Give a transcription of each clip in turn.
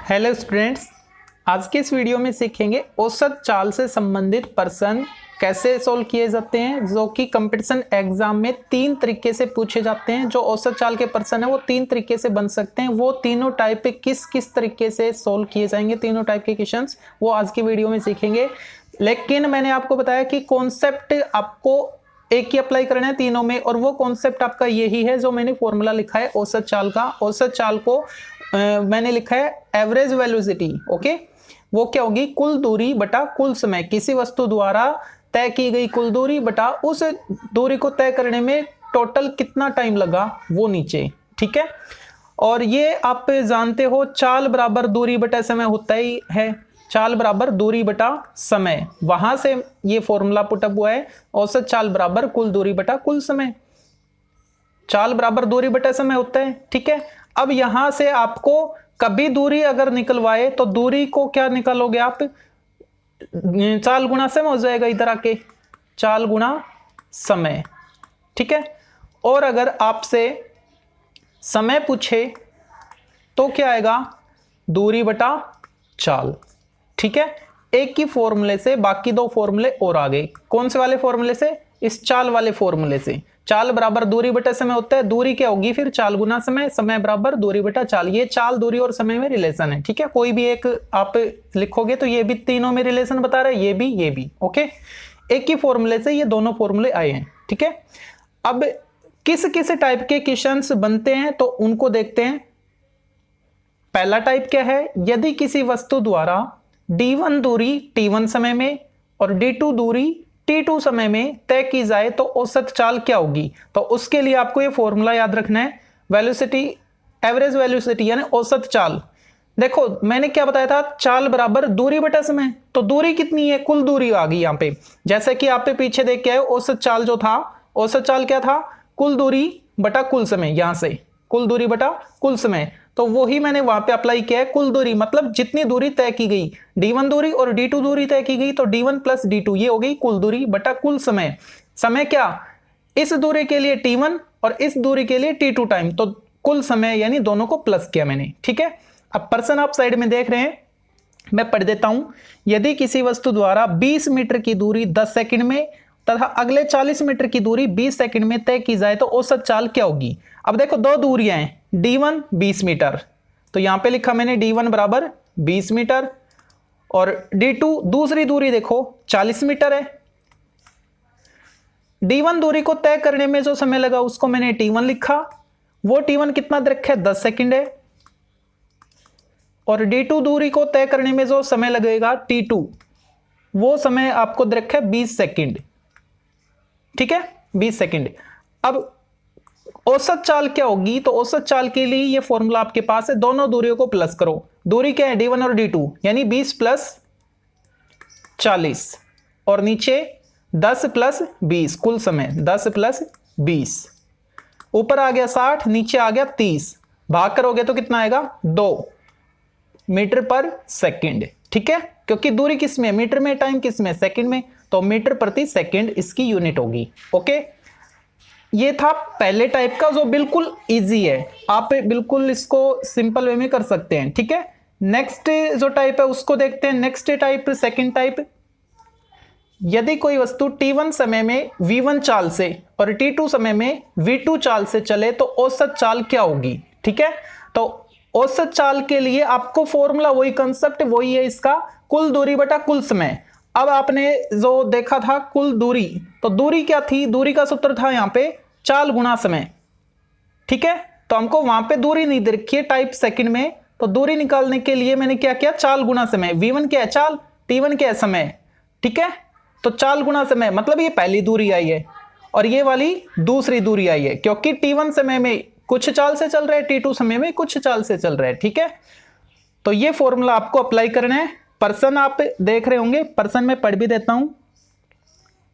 Hello students, आज के इस वीडियो में सीखेंगे औसत चाल से संबंधित प्रश्न कैसे सोल्व किए जाते हैं, जो कि कंपटीशन एग्जाम में 3 तरीके से पूछे जाते हैं। जो औसत चाल के प्रश्न है वो 3 तरीके से बन सकते हैं। वो तीनों टाइप पे किस किस तरीके से सोल्व किए जाएंगे, तीनों टाइप के क्वेश्चंस वो आज की वीडियो में सीखेंगे। लेकिन मैंने आपको बताया कि कॉन्सेप्ट आपको एक ही अप्लाई करना है तीनों में, और वो कॉन्सेप्ट आपका यही है जो मैंने फॉर्मूला लिखा है औसत चाल का। औसत चाल को मैंने लिखा है एवरेज वेलोसिटी। ओके, वो क्या होगी? कुल दूरी बटा कुल समय, किसी वस्तु द्वारा तय की गई कुल दूरी बटा उस दूरी को तय करने में टोटल कितना टाइम लगा, वो नीचे। ठीक है, और ये आप जानते हो चाल बराबर दूरी बटा समय होता ही है। चाल बराबर दूरी बटा समय, वहां से ये फॉर्मूला पुटअप हुआ है। औसत चाल बराबर कुल दूरी बटा कुल समय, चाल बराबर दूरी बटा समय होता है। ठीक है, अब यहां से आपको कभी दूरी अगर निकलवाए तो दूरी को क्या निकालोगे आप? चाल गुणा समय हो जाएगा, इधर आके चाल गुणा समय। ठीक है, और अगर आपसे समय पूछे तो क्या आएगा? दूरी बटा चाल। ठीक है, एक ही फॉर्मूले से बाकी 2 फॉर्मूले और आ गए। कौन से वाले फॉर्मूले से? इस चाल वाले फॉर्मूले से। चाल बराबर दूरी बटा समय होता है, दूरी क्या होगी फिर? चाल गुना समय, समय बराबर दूरी बटा चाल। ये चाल, दूरी और समय में रिलेशन है। ठीक है, कोई भी एक आप लिखोगे तो ये भी तीनों में रिलेशन बता रहा है, ये भी। ओके, एक ही फॉर्मूले से ये दोनों फॉर्मूले आए हैं। ठीक है, अब किस किस टाइप के क्वेश्चंस बनते हैं तो उनको देखते हैं। पहला टाइप क्या है? यदि किसी वस्तु द्वारा d1 दूरी t1 समय में और d2 दूरी t2 समय में तय की जाए तो औसत चाल क्या होगी? तो उसके लिए आपको ये फॉर्मूला याद रखना है, वेलोसिटी, एवरेज वेलोसिटी यानी औसत चाल। देखो मैंने क्या बताया था? चाल बराबर दूरी बटा समय। तो दूरी कितनी है? कुल दूरी आ गई यहाँ पे। जैसे कि आप पे पीछे देख के आए, औसत चाल जो था, औसत चाल क्या था? कुल दूरी बटा कुल समय। यहां से कुल दूरी बटा कुल समय, तो वही मैंने वहां पे अप्लाई किया है। कुल दूरी मतलब जितनी दूरी तय की गई, d1 दूरी और d2 दूरी तय की गई, तो d1 प्लस d2 ये हो गई कुल दूरी बटा कुल समय। समय क्या? इस दूरी के लिए t1 और इस दूरी के लिए t2 टाइम, तो कुल समय यानी दोनों को प्लस किया मैंने। ठीक है, अब प्रश्न आप साइड में देख रहे हैं, मैं पढ़ देता हूं। यदि किसी वस्तु द्वारा 20 मीटर की दूरी 10 सेकंड में तथा अगले 40 मीटर की दूरी 20 सेकंड में तय की जाए तो औसत चाल क्या होगी? अब देखो 2 दूरियां हैं, d1 20 मीटर, तो यहां पे लिखा मैंने d1 बराबर 20 मीटर, और d2 दूसरी दूरी देखो 40 मीटर है। d1 दूरी को तय करने में जो समय लगा उसको मैंने t1 लिखा, वो t1 कितना रखा है? 10 सेकंड है। और d2 दूरी को तय करने में जो समय लगेगा t2, वो समय आपको रखा है 20 सेकंड। ठीक है, 20 सेकंड। अब औसत चाल क्या होगी? तो औसत चाल के लिए ये फॉर्मूला आपके पास है, दोनों दूरियों को प्लस करो। दूरी क्या है? d1 और d2 यानी 20 प्लस 40, और नीचे 10 प्लस 20, कुल समय 10 प्लस 20। ऊपर आ गया 60, नीचे आ गया 30, भाग करोगे तो कितना आएगा? 2 मीटर पर सेकंड। ठीक है, क्योंकि दूरी किस में? मीटर में, टाइम किस में? सेकंड में, तो मीटर प्रति सेकंड इसकी यूनिट होगी। ओके, ये था पहले टाइप का जो बिल्कुल इजी है, आप बिल्कुल इसको सिंपल वे में कर सकते हैं। ठीक है, नेक्स्ट जो टाइप है उसको देखते हैं। नेक्स्ट टाइप, सेकंड टाइप, यदि कोई वस्तु t1 समय में v1 चाल से और t2 समय में v2 चाल से चले तो औसत चाल क्या होगी? ठीक है, तो औसत चाल के लिए आपको फॉर्मूला वही, कंसेप्ट वही है इसका, कुल दूरी बटा कुल समय। अब आपने जो देखा था कुल दूरी, तो दूरी क्या थी? दूरी का सूत्र था यहां पे चाल गुणा समय। ठीक है, तो हमको वहां पे दूरी नहीं दे रखी है टाइप सेकंड में, तो दूरी निकालने के लिए मैंने क्या किया? चाल गुणा समय। v1 क्या है? चाल, t1 क्या है? समय। ठीक है, तो चाल गुणा समय मतलब ये पहली दूरी आई है और ये वाली दूसरी दूरी आई है, क्योंकि t1 समय में कुछ चाल से चल रहा है, t2 समय में कुछ चाल से चल रहा है। ठीक है, तो ये फॉर्मूला आपको अप्लाई करना है। पर्सन आप देख रहे होंगे, पर्सन में पढ़ भी देता हूं।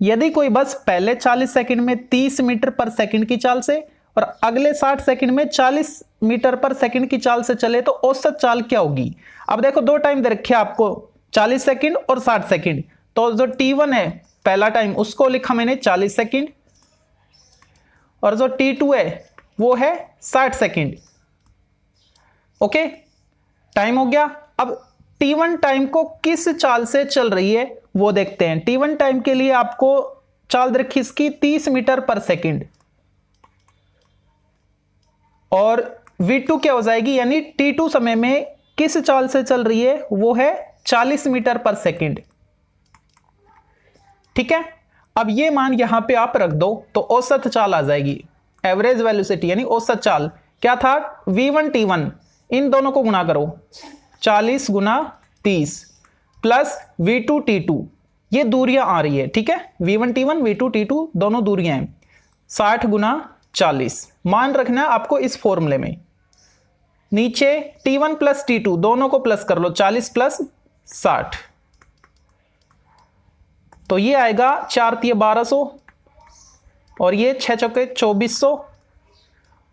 यदि कोई बस पहले 40 सेकंड में 30 मीटर पर सेकंड की चाल से और अगले 60 सेकंड में 40 मीटर पर सेकंड की चाल से चले तो औसत चाल क्या होगी? अब देखो 2 टाइम दे रखे आपको, 40 सेकंड और 60 सेकंड। तो जो t1 है पहला टाइम, उसको लिखा मैंने 40 सेकंड, और जो t2 है वो है 60 सेकंड। ओके, टाइम हो गया। अब t1 टाइम को किस चाल से चल रही है वो देखते हैं। t1 टाइम के लिए आपको चाल दे रखी इसकी 30 मीटर पर सेकंड, और v2 क्या हो जाएगी, यानी t2 समय में किस चाल से चल रही है वो है 40 मीटर पर सेकंड। ठीक है, अब ये मान यहां पे आप रख दो तो औसत चाल आ जाएगी, एवरेज वेलोसिटी यानी औसत चाल क्या था, v1 t1, इन दोनों को गुणा करो 40 गुना 30 प्लस v2 t2, ये दूरियां आ रही है। ठीक है, v1 t1 v2 t2 दोनों दूरियां हैं, 60 गुना 40 मान रखना आपको इस फॉर्मूले में। नीचे t1 प्लस t2 दोनों को प्लस कर लो, 40 प्लस 60, तो ये आएगा 4 तिये 1200 और ये 6 चौके 2400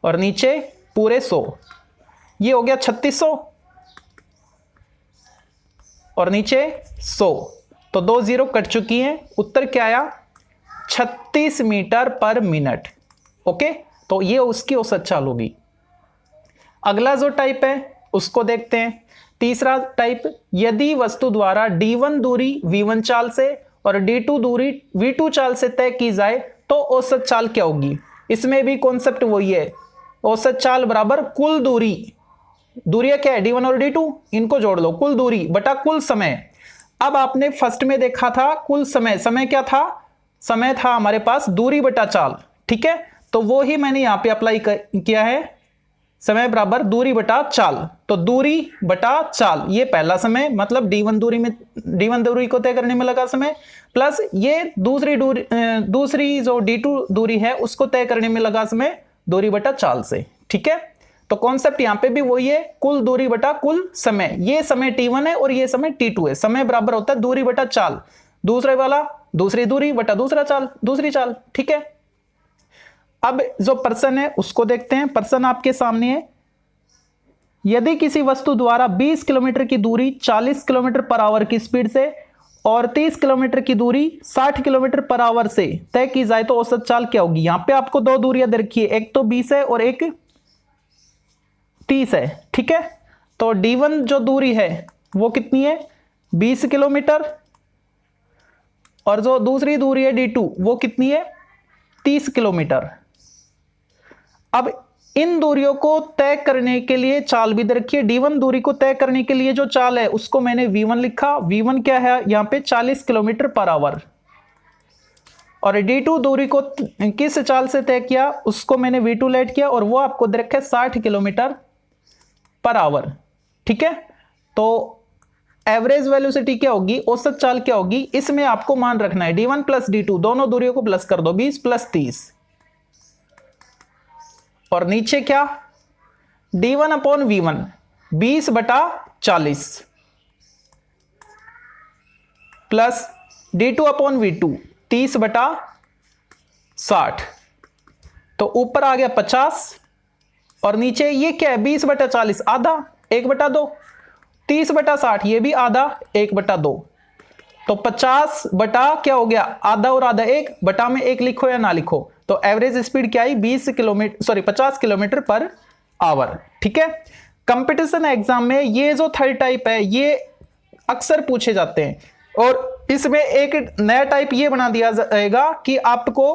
और नीचे पूरे 100, ये हो गया 3600 और नीचे 100, तो 2 जीरो कट चुकी हैं। उत्तर क्या आया, 36 मीटर पर मिनट। ओके, तो ये उसकी औसत चाल होगी। अगला जो टाइप है उसको देखते हैं। तीसरा टाइप, यदि वस्तु द्वारा d1 दूरी v1 चाल से और d2 दूरी v2 चाल से तय की जाए तो औसत चाल क्या होगी। इसमें भी कॉन्सेप्ट वही है, औसत चाल बराबर कुल दूरी, दूरियां क्या है d1 और d2, इनको जोड़ लो, कुल दूरी बटा कुल समय। अब आपने फर्स्ट में देखा था कुल समय, समय क्या था, समय था हमारे पास दूरी बटा चाल। ठीक है, तो वो ही मैंने यहां पे अप्लाई किया है, समय बराबर दूरी बटा चाल, तो दूरी बटा चाल, ये पहला समय मतलब d1 दूरी में, d1 दूरी को तय करने में लगा समय, प्लस ये दूसरी जो d2 दूरी है उसको तय करने में लगा समय, दूरी बटा चाल से। ठीक है, तो कॉन्सेप्ट यहां पे भी वही है, कुल दूरी बटा कुल समय। ये समय t1 है और ये समय t2 है, समय बराबर होता है दूरी बटा चाल, दूसरे वाला दूसरी दूरी बटा दूसरा चाल, दूसरी चाल। ठीक है, अब जो पर्सन है उसको देखते हैं। पर्सन आपके सामने है, यदि किसी वस्तु द्वारा 20 किलोमीटर की दूरी 40 किलोमीटर पर आवर की स्पीड से और 30 किलोमीटर की दूरी 60 किलोमीटर पर आवर से तय की जाए तो औसत चाल क्या होगी। यहां पे आपको दो दूरियां दे रखी है, एक तो 20 है और एक 30 है। ठीक है, तो d1 जो दूरी है वो कितनी है, 20 किलोमीटर, और जो दूसरी दूरी है d2 वो कितनी है, 30 किलोमीटर। अब इन दूरियों को तय करने के लिए चाल भी दे रखी है। d1 दूरी को तय करने के लिए जो चाल है उसको मैंने v1 लिखा, v1 क्या है यहां पे 40 किलोमीटर पर आवर, और d2 दूरी को किस चाल से तय किया उसको मैंने v2 लेट किया और वो आपको दे रखा है 60 किलोमीटर पर आवर। ठीक है, तो एवरेज वेलोसिटी क्या होगी, औसत चाल क्या होगी, इसमें आपको मान रखना है d1 प्लस d2 दोनों दूरियों को प्लस कर दो, 20 प्लस 30, और नीचे क्या d1 अपॉन v1 20 बटा 40 प्लस d2 अपॉन v2 30 बटा 60, तो ऊपर आ गया 50 और नीचे ये क्या है 20 बटा 40 आधा 1 बटा 2, 30 बटा 60 ये भी आधा 1 बटा 2, तो 50 बटा क्या हो गया आधा और आधा 1 बटा में 1 लिखो या ना लिखो, तो एवरेज स्पीड क्या आई 50 किलोमीटर पर आवर। ठीक है, कंपटीशन एग्जाम में ये जो थर्ड टाइप है ये अक्सर पूछे जाते हैं, और इसमें एक नया टाइप ये बना दिया जाएगा कि आपको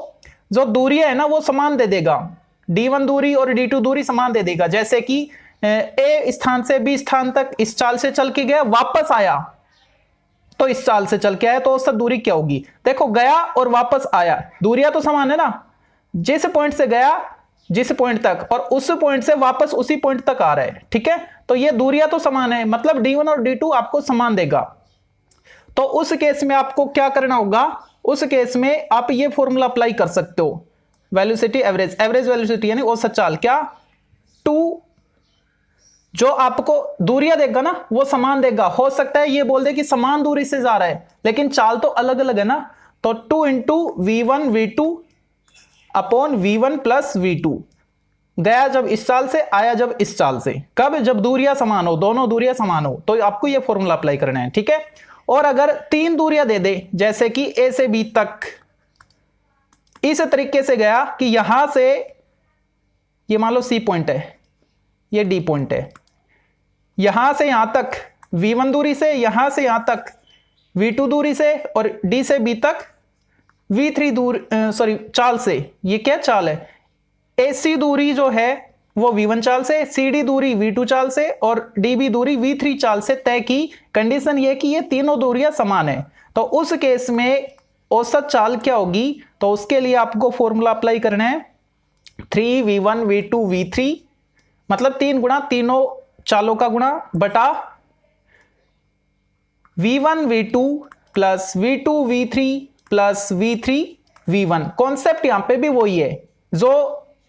जो दूरी है ना वो समान दे देगा, d1 दूरी और d2 दूरी समान दे देगा। जैसे कि ए स्थान से बी स्थान तक इस चाल से चल के गया, वापस आया तो इस चाल से चल के आया, तो औसत दूरी क्या होगी। देखो गया और वापस आया, दूरियां तो समान है ना, जिस पॉइंट से गया जिस पॉइंट तक और उस पॉइंट से वापस उसी पॉइंट तक आ रहा है। ठीक है, तो ये दूरियां तो समान है, मतलब d1 और d2 आपको समान देगा। तो उस केस में आपको क्या करना होगा, उस केस में आप ये फॉर्मूला अप्लाई कर सकते हो, वेलोसिटी एवरेज, एवरेज वेलोसिटी यानी औसत चाल क्या, 2 जो आपको दूरियां देगा ना वो समान देगा। हो सकता है ये बोल दे कि समान दूरी से जा रहा है लेकिन चाल तो अलग अलग है ना, तो 2 into v1 v2 upon v1 plus v2, गया जब इस चाल से आया जब इस चाल से, कब जब दूरियां समान हो, दोनों दूरियां समान हो, तो आपको ये फॉर्मूला अप्लाई करना है। ठीक है, और अगर 3 दूरियां दे दे जैसे कि a से b तक, इस तरीके से गया कि यहां से ये मान लो c पॉइंट है, ये d पॉइंट है, यहां से यहां तक v1 दूरी से, यहां से यहां तक v2 दूरी से, और d से b तक v3 चाल से। ये क्या चाल है? AC दूरी जो है वो v1 चाल से, CD दूरी v2 चाल से, और DB दूरी v3 चाल से तय की। कंडीशन ये कि ये तीनों दूरियां समान है। तो उस केस में औसत चाल क्या होगी? तो उसके लिए आपको फॉर्मूला अप्लाई करना है 3v1 v2 v3, मतलब 3 गुणा तीनों चालों का गुणा बटा v1 v2 plus v2 v3 plus v3 v1। Concept यहां पे भी वही है जो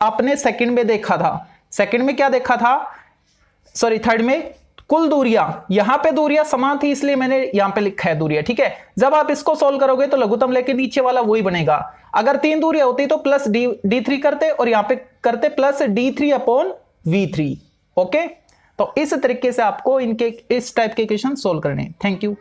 आपने सेकंड में देखा था। सेकंड में क्या देखा था? सॉरी, थर्ड में कुल दूरियां, यहां पे दूरियां समान थी इसलिए मैंने यहां पे लिखा है दूरियां, ठीक है। जब आप इसको सोल्व करोगे तो लघुत्तम लेके नीचे वाला वही बनेगा। अगर 3 दूरियां होती तो प्लस d3 करते, और यहां पे करते plus d3 upon v3। Okay, तो इस तरीके से आपको इनके इस टाइप के इक्वेशन सोल्व करने हैं। Thank you.